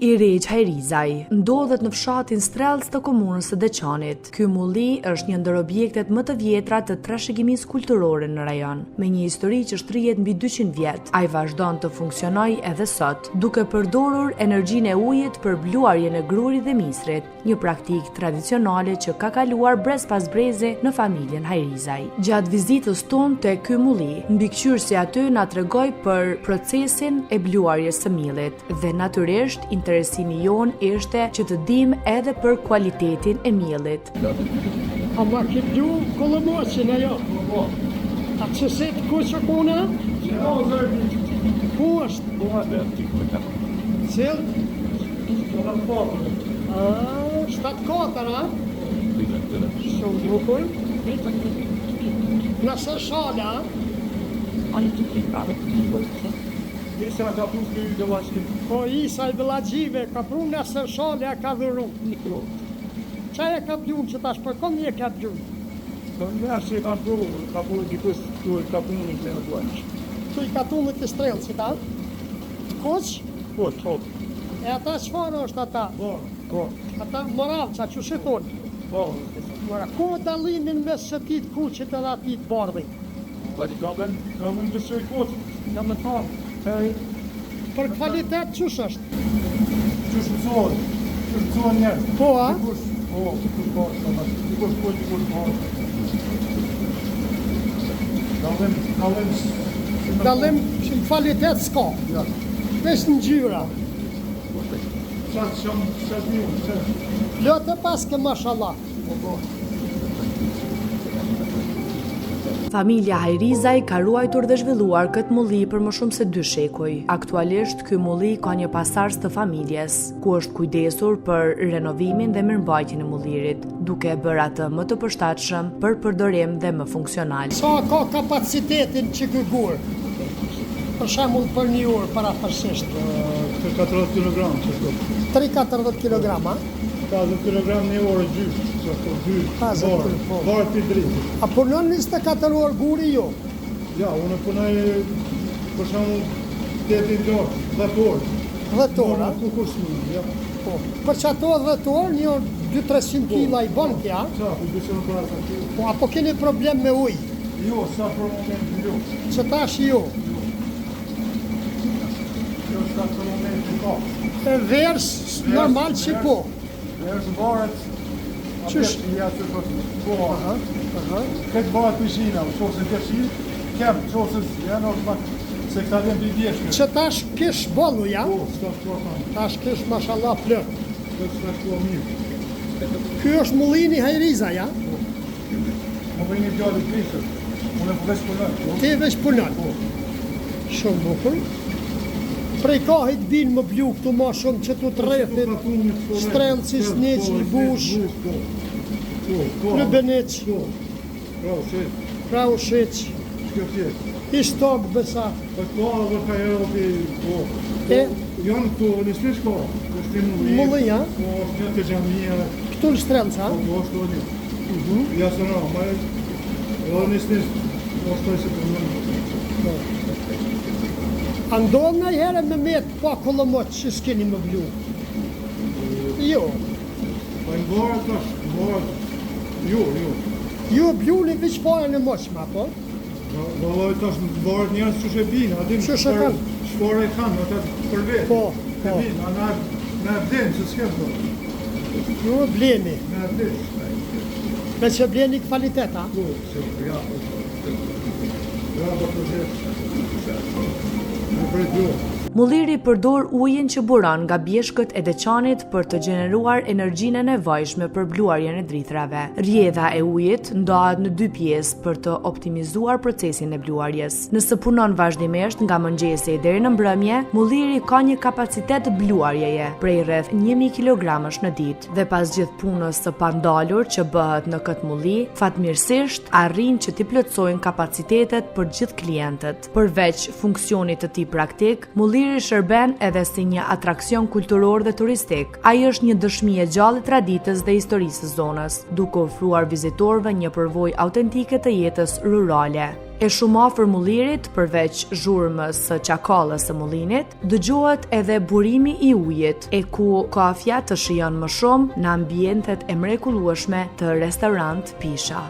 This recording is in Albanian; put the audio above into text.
i Req Hajrizaj ndodhet në fshatin Strellës të komunës së Deçanit. Ky mulli është një ndër objektet më të vjetra të trashëgimisë kulturore në rajon. Me një histori që shtrihet mbi 200 vjet, ai vazhdon të funksionojë edhe sot, duke përdorur energjinë e ujit për bluarjen e grurit dhe misrit, një praktikë tradicionale që ka kaluar brez pas breze në familjen Hajrizaj. Gjatë vizitës tonë te ky mulli, mbikëqyrësi aty na tregoi për procesin e bluarjes së miellit dhe natyrisht interesimi jon ishte që të dimë edhe për kualitetin e miellit. A ma ke blu kolëmosin ajo? A që se të ku që kuna? Ku është? Cil? 7-4, a? Shumë bukur. Nëse shala, po Isa i Vëllagjive ka pru nëse shala ka dhuru. Qa e ka pjun që tash, për kom je ka pjun? Nëse ka pru, ka pru dikus tu ka pru një të duash. Tu i ka tu në të strelë, si ta? Koq? Koq. E ata çfarë është ata? Po. Ata moral, qa që sheton? Po. Ku dallimin mes shëtit kuqit edhe atit bardhit? Ka më besoj koq. Në më thonë. Për kvalitet qësh është? Qësh mësohet njerë. Po, a? Dikush po. Dallim që në kvalitet s'ka. Vesh në gjyra. Lotë paske mashallah. Familja Hajrizaj ka ruajtur dhe zhvilluar këtë mulli për më shumë se 2 shekuj. Aktualisht, ky mulli ka një pasardhës të familjes, ku është kujdesur për renovimin dhe mirëmbajtjen e mullirit, duke e bërë atë më të përshtatshëm për përdorim dhe më funksional. Sa ka kapacitetin që gëgur? Për shembull për një orë parafërsisht. 40 kg që shto. 3-40 kg, a? 50 kg një orë gjysh. Barë të dritë. A punon 24 orë guri jo? Ja, unë punoj për shumë 8 orë, 10 orë. 10 orë, a? Ja. Po. Për që ato 10 orë, një 200-300 kila i bën kja? Qa, për 200 kila. Po, apo keni problem me ujë? Jo, sa për moment jo. Që tash jo? Jo, sa për moment ka. E vers, normal që po. Vers varet. Qysh? Këtë barat pishina, qosën kërshir, kem, qosën janë se këta vjen për vjeshme. Që tash kish bollu, ja? Po, s'tash po kanë. Tash kish, mashallah, plët. S'tash po mirë. Ky është mullini Hajriza, ja? Më bëjnë një djallë të krishër, unë e veç punon. Ti veç punon? Shumë bukur. Prej kahit binë më blu këtu ma shumë që tu të rrethit, Strellëci, Sneqi, Bush, Lubenic, Kraushic, Istok besa. Janë këtu në Sneq ka, është një Mulli, ja? Po, është një të gjamija. Këtu në Strellëca, a? Po, është të një. Jasë në, ma e në Sneq, është të se përmënë. A ndonë në herë me metë pa kolomot që s'keni më blu? Jo. Pa në barët është, jo. Jo bluni veç pare në moqma, po? Vallaj tash në barët njerës që shë binë, adim shpare e kanë, atë për vetë. Po. Të binë, a me abdenë që s'kem të. Jo bleni. Me abdenë. Me që bleni kvalitet, a? Po, se ja, do të gjithë. Mulliri përdor ujin që buron nga bjeshkët e Deçanit për të gjeneruar energjinë e nevojshme për bluarjen e drithrave. Rjedha e ujit ndahet në 2 pjesë për të optimizuar procesin e bluarjes. Nëse punon vazhdimisht nga mëngjesi deri në mbrëmje, mulliri ka një kapacitet bluarjeje prej rreth 1000 kg në ditë dhe pas gjithë punës së pandalur që bëhet në këtë mulli, fatmirësisht arrin që t'i plotësojnë kapacitetet për gjithë klientët. Përveç funksionit të tij praktik, mulliri shërben edhe si një atraksion kulturor dhe turistik. Ai është një dëshmi e gjallë e traditës dhe historisë së zonës, duke ofruar vizitorëve një përvojë autentike të jetës rurale. E shumë afër mullirit, përveç zhurmës së çakallës së mullinit, dëgjohet edhe burimi i ujit, e ku kafja të shijon më shumë në ambientet e mrekullueshme të restorant Pisha.